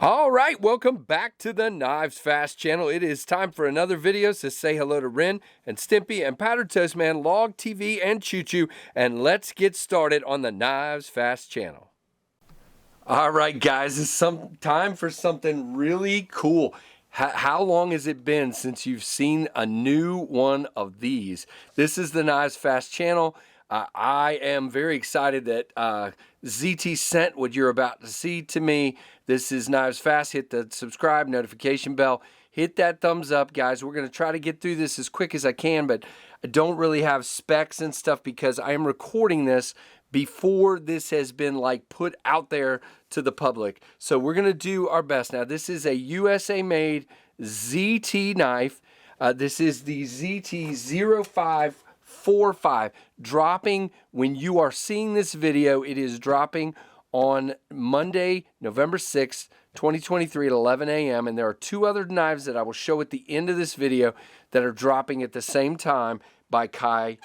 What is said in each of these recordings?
All right, welcome back to the KnivesFAST channel. It is time for another video, so say hello to Ren and Stimpy and Powdered Toast Man, Log TV, and Choo Choo, and let's get started on the KnivesFAST channel. All right, guys, it's time for something really cool. How long has it been since you've seen a new one of these? This is the KnivesFAST channel. I am very excited that ZT sent what you're about to see to me. This is KnivesFAST. Hit the subscribe, notification bell. Hit that thumbs up, guys. We're going to try to get through this as quick as I can, but I don't really have specs and stuff because I am recording this before this has been like put out there to the public. So we're going to do our best. Now, this is a USA-made ZT knife. This is the ZT0545. Dropping when you are seeing this video. It is dropping on Monday, November 6th, 2023 at 11 a.m. And there are two other knives that I will show at the end of this video that are dropping at the same time by Kai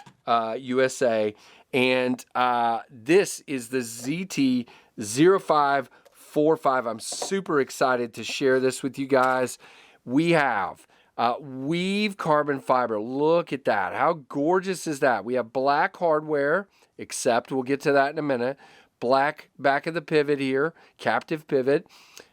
USA. And this is the ZT0545. I'm super excited to share this with you guys. We have weave carbon fiber. Look at that. How gorgeous is that? We have black hardware, except we'll get to that in a minute. Black back of the pivot here, captive pivot.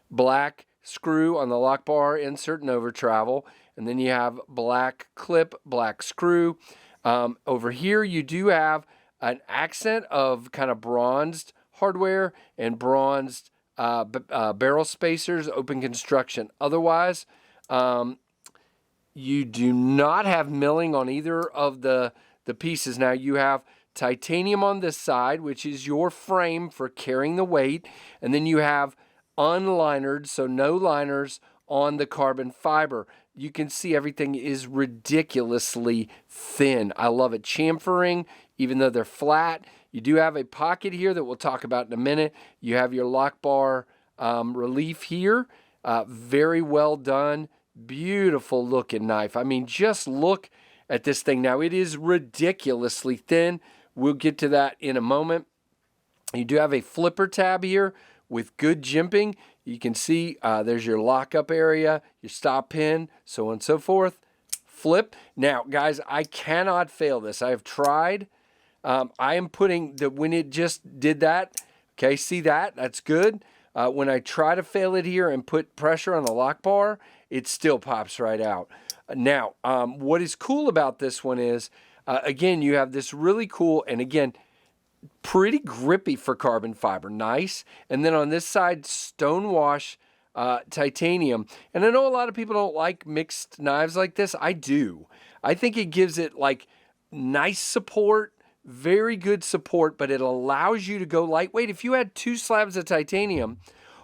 Black screw on the lock bar, insert and over travel. And then you have black clip, black screw. Over here you do have an accent of kind of bronzed hardware and bronzed barrel spacers, open construction. Otherwise, you do not have milling on either of the pieces. Now you have titanium on this side, which is your frame for carrying the weight. And then you have unlinered, so no liners on the carbon fiber. You can see everything is ridiculously thin. I love it. Chamfering, even though they're flat. You do have a pocket here that we'll talk about in a minute. You have your lock bar relief here. Very well done. Beautiful looking knife. I mean, just look at this thing. Now, it is ridiculously thin. We'll get to that in a moment. You do have a flipper tab here with good jimping. You can see there's your lockup area, your stop pin, so on and so forth. Flip. Now, guys, I cannot fail this. I have tried. I am putting when it just did that, okay, see that? That's good. When I try to fail it here and put pressure on the lock bar, it still pops right out. Now, what is cool about this one is, again, you have this really cool, and again, pretty grippy for carbon fiber. Nice. And then on this side, stonewash titanium. And I know a lot of people don't like mixed knives like this. I do. I think it gives it like nice support, very good support, but it allows you to go lightweight. If you had two slabs of titanium,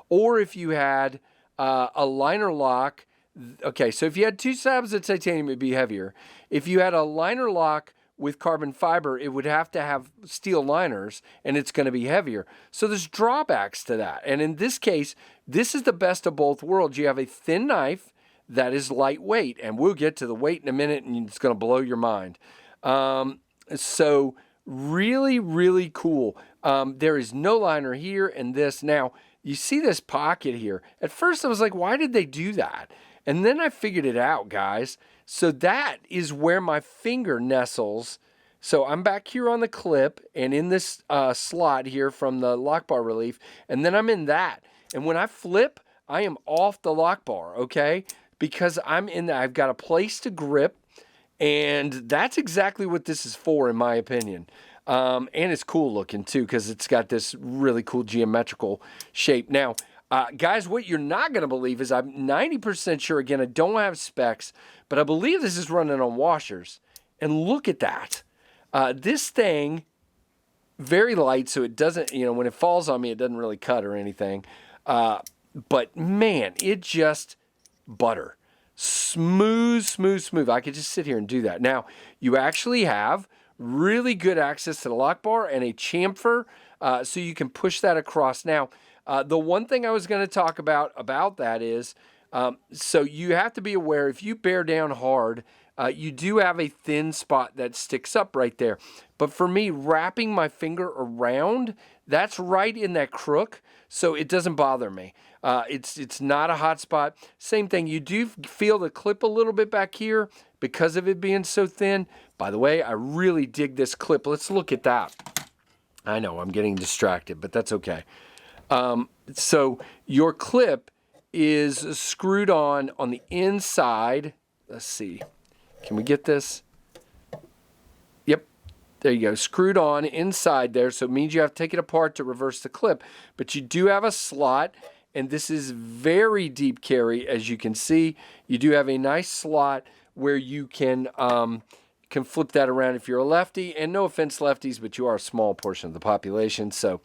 or if you had a liner lock, okay, so if you had two slabs of titanium, it'd be heavier. If you had a liner lock with carbon fiber, it would have to have steel liners, and it's going to be heavier. So there's drawbacks to that. And in this case, this is the best of both worlds. You have a thin knife that is lightweight, and we'll get to the weight in a minute, and it's going to blow your mind. So really, really cool. There is no liner here and this. Now, you see this pocket here. At first, I was like, why did they do that? And then I figured it out, guys. So that is where my finger nestles. So I'm back here on the clip and in this slot here from the lock bar relief. And then I'm in that. And when I flip, I am off the lock bar, okay? Because I'm in that. I've got a place to grip. And that's exactly what this is for, in my opinion. And it's cool looking, too, because it's got this really cool geometrical shape. Now, guys, what you're not going to believe is I'm 90% sure, again, I don't have specs, but I believe this is running on washers. And look at that. This thing, very light, so it doesn't, when it falls on me, it doesn't really cut or anything. But, man, it just butter. Smooth, smooth, smooth. I could just sit here and do that. Now, you actually have really good access to the lock bar and a chamfer, so you can push that across. Now, the one thing I was going to talk about that is, so you have to be aware, if you bear down hard, you do have a thin spot that sticks up right there. But for me, wrapping my finger around, that's right in that crook, so it doesn't bother me. It's not a hot spot. Same thing, you do feel the clip a little bit back here because of it being so thin. By the way, I really dig this clip. Let's look at that. I know I'm getting distracted, but that's okay. So your clip is screwed on the inside. Let's see. Can we get this? Yep. There you go. Screwed on inside there. So it means you have to take it apart to reverse the clip. But you do have a slot, and this is very deep carry, as you can see. You do have a nice slot where you can flip that around if you're a lefty. And no offense, lefties, but you are a small portion of the population. So,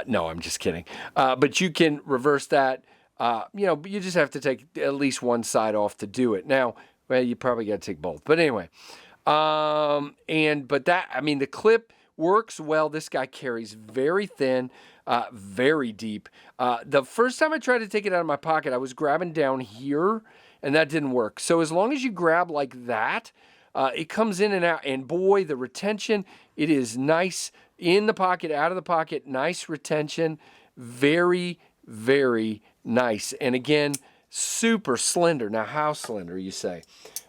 no, I'm just kidding. But you can reverse that. You know, you just have to take at least one side off to do it. Now, well, you probably got to take both. But anyway, but that, I mean, the clip works well. This guy carries very thin, very deep. The first time I tried to take it out of my pocket, I was grabbing down here, and that didn't work. So as long as you grab like that, it comes in and out. And boy, the retention, it is nice in the pocket, out of the pocket, nice retention, very, very nice. And again, super slender. Now, how slender, you say?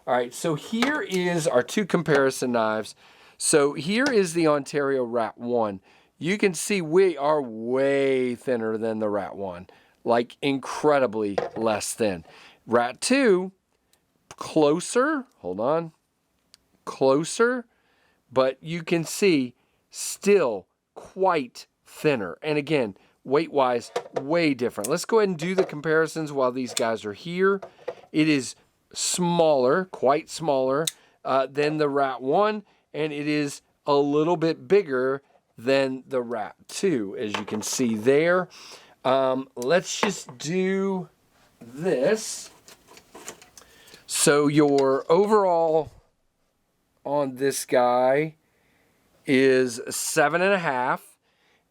All right, so here is our two comparison knives. So here is the Ontario Rat 1. You can see we are way thinner than the Rat 1, like incredibly less thin. Rat 2, closer, hold on, closer, but you can see still quite thinner. And again, weight-wise, way different. Let's go ahead and do the comparisons while these guys are here. It is smaller, quite smaller than the Rat 1, and it is a little bit bigger than the Rat 2, as you can see there. Let's just do this. So your overall on this guy is 7.5,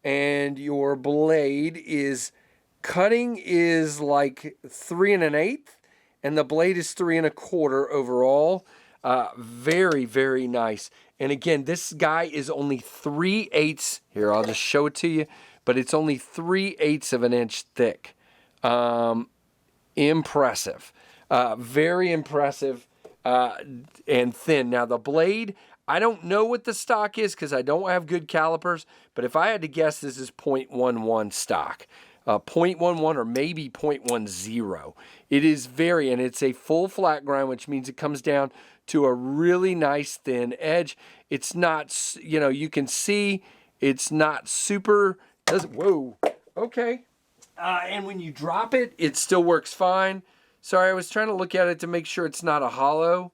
and your blade is cutting is like 3 1/8, and the blade is 3 1/4 overall. Very, very nice. And again, this guy is only 3/8. Here, I'll just show it to you, but it's only 3/8 of an inch thick. Impressive. Very impressive and thin. Now the blade, I don't know what the stock is because I don't have good calipers, but if I had to guess, this is 0.11 stock. 0.11 or maybe 0.10. It is very, and it's a full flat grind, which means it comes down to a really nice thin edge. It's not, you know, you can see it's not super, whoa, okay. And when you drop it, it still works fine. Sorry, I was trying to look at it to make sure it's not a hollow.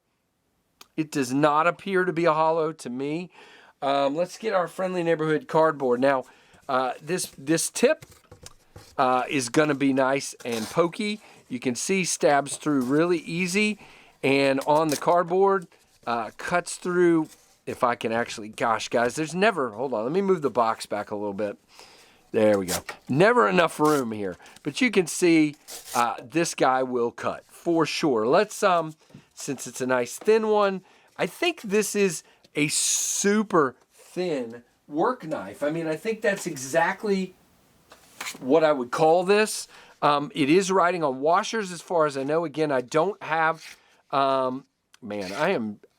It does not appear to be a hollow to me. Let's get our friendly neighborhood cardboard. Now, this tip is going to be nice and pokey. You can see stabs through really easy. And on the cardboard, cuts through, if I can actually, gosh, guys, there's never, hold on, let me move the box back a little bit. There we go. Never enough room here. But you can see this guy will cut for sure. Let's, since it's a nice thin one, I think this is a super thin work knife. I mean, I think that's exactly what I would call this. It is riding on washers as far as I know. Again, I don't have, man, I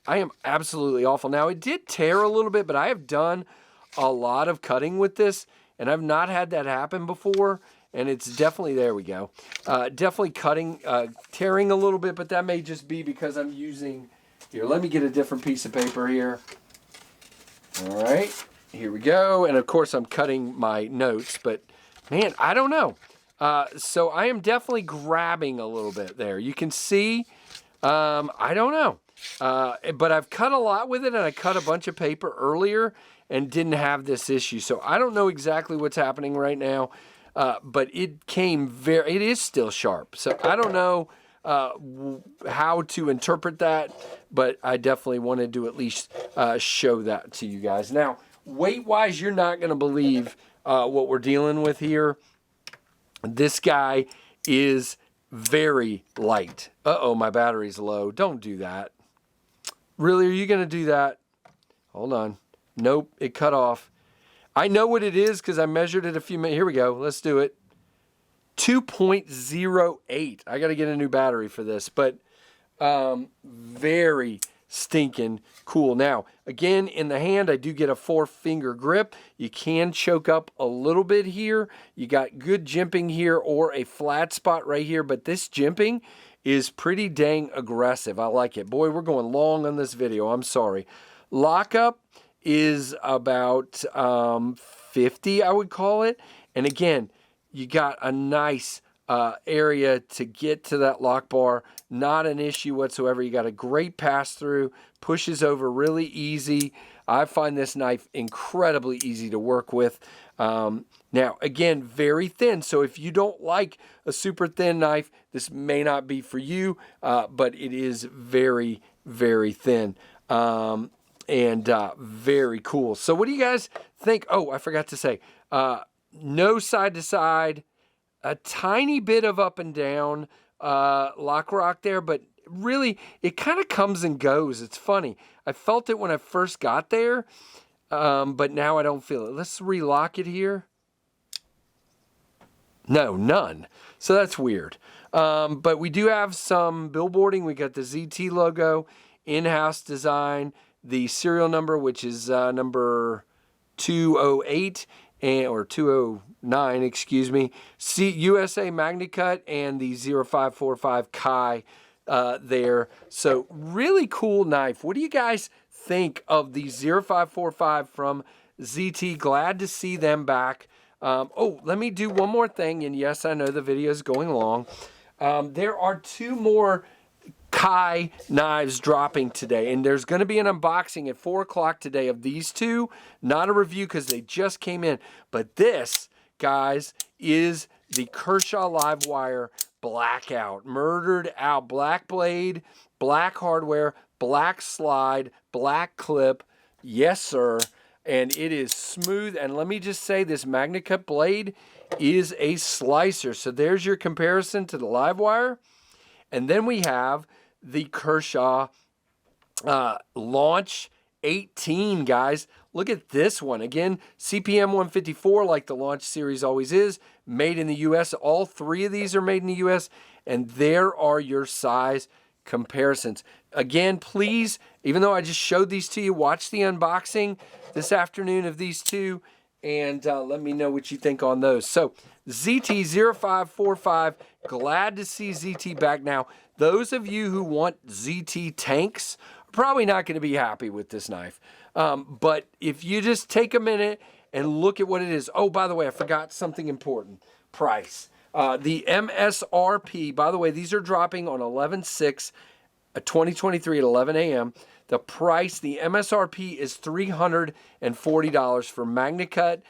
am absolutely awful. Now, it did tear a little bit, but I have done a lot of cutting with this, and I've not had that happen before, and it's definitely, there we go, definitely cutting, tearing a little bit, but that may just be because I'm using, here, let me get a different piece of paper here. All right, here we go, and of course I'm cutting my notes, but man, I don't know. So I am definitely grabbing a little bit there. You can see, I don't know. But I've cut a lot with it, and I cut a bunch of paper earlier and didn't have this issue. So I don't know exactly what's happening right now, but it came it is still sharp. So I don't know how to interpret that, but I definitely wanted to at least show that to you guys. Now, weight-wise, you're not going to believe what we're dealing with here. This guy is very light. Uh-oh, my battery's low. Don't do that. Really, are you going to do that? Hold on. Nope, it cut off. I know what it is because I measured it a few minutes. Here we go. Let's do it. 2.08. I got to get a new battery for this, but very stinking cool. Now, again, in the hand, I do get a 4-finger grip. You can choke up a little bit here. You got good jimping here or a flat spot right here, but this jimping is pretty dang aggressive. I like it. Boy, we're going long on this video. I'm sorry. Lockup is about 50, I would call it. And again, you got a nice area to get to that lock bar. Not an issue whatsoever. You got a great pass through, pushes over really easy. I find this knife incredibly easy to work with. Now, again, very thin. So if you don't like a super thin knife, this may not be for you, but it is very, very thin. And very cool. So what do you guys think? Oh, I forgot to say, no side to side, a tiny bit of up and down lock rock there, but really it kind of comes and goes. It's funny. I felt it when I first got there, but now I don't feel it. Let's relock it here. No, none. So that's weird. But we do have some billboarding. We got the ZT logo, in-house design, the serial number, which is number 208 or 209, excuse me. USA MagnaCut and the 0545 Kai there. So really cool knife. What do you guys think of the 0545 from ZT? Glad to see them back. Oh, let me do one more thing. And yes, I know the video is going long. There are 2 more Kai knives dropping today, and there's going to be an unboxing at 4 o'clock today of these 2. Not a review because they just came in, but this, guys, is the Kershaw Livewire Blackout. Murdered out. Black blade, black hardware, black slide, black clip. Yes, sir. And it is smooth. And let me just say, this MagnaCut blade is a slicer. So there's your comparison to the Livewire. And then we have the Kershaw Launch 18, guys. Look at this one. Again, CPM 154 like the Launch series always is. Made in the U.S. All 3 of these are made in the U.S. And there are your size comparisons. Again, please, even though I just showed these to you, watch the unboxing this afternoon of these 2. And let me know what you think on those. So, ZT0545, glad to see ZT back. Now, those of you who want ZT tanks are probably not going to be happy with this knife. But if you just take a minute and look at what it is. Oh, by the way, I forgot something important. Price. The MSRP, by the way, these are dropping on 11/6, 2023 at 11 a.m. The price, the MSRP is $340 for MagnaCut,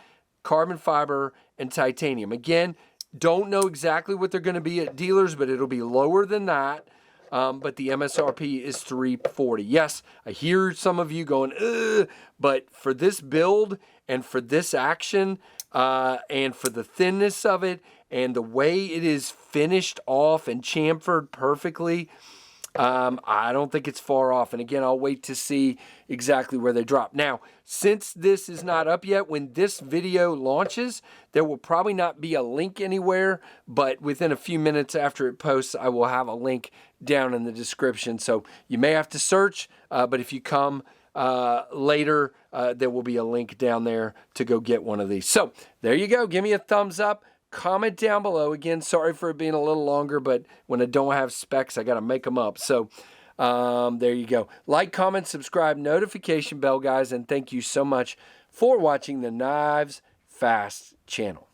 carbon fiber, and titanium. Again, don't know exactly what they're going to be at dealers, but it'll be lower than that. But the MSRP is $340. Yes, I hear some of you going, ugh, but for this build and for this action and for the thinness of it and the way it is finished off and chamfered perfectly, I don't think it's far off. And again, I'll wait to see exactly where they drop. Now, since this is not up yet, when this video launches, there will probably not be a link anywhere, but within a few minutes after it posts, I will have a link down in the description. So you may have to search, but if you come later, there will be a link down there to go get one of these. So there you go. Give me a thumbs up. Comment down below. Again, sorry for it being a little longer, but when I don't have specs, I got to make them up. So there you go. Like, comment, subscribe, notification bell, guys, and thank you so much for watching the Knives Fast channel.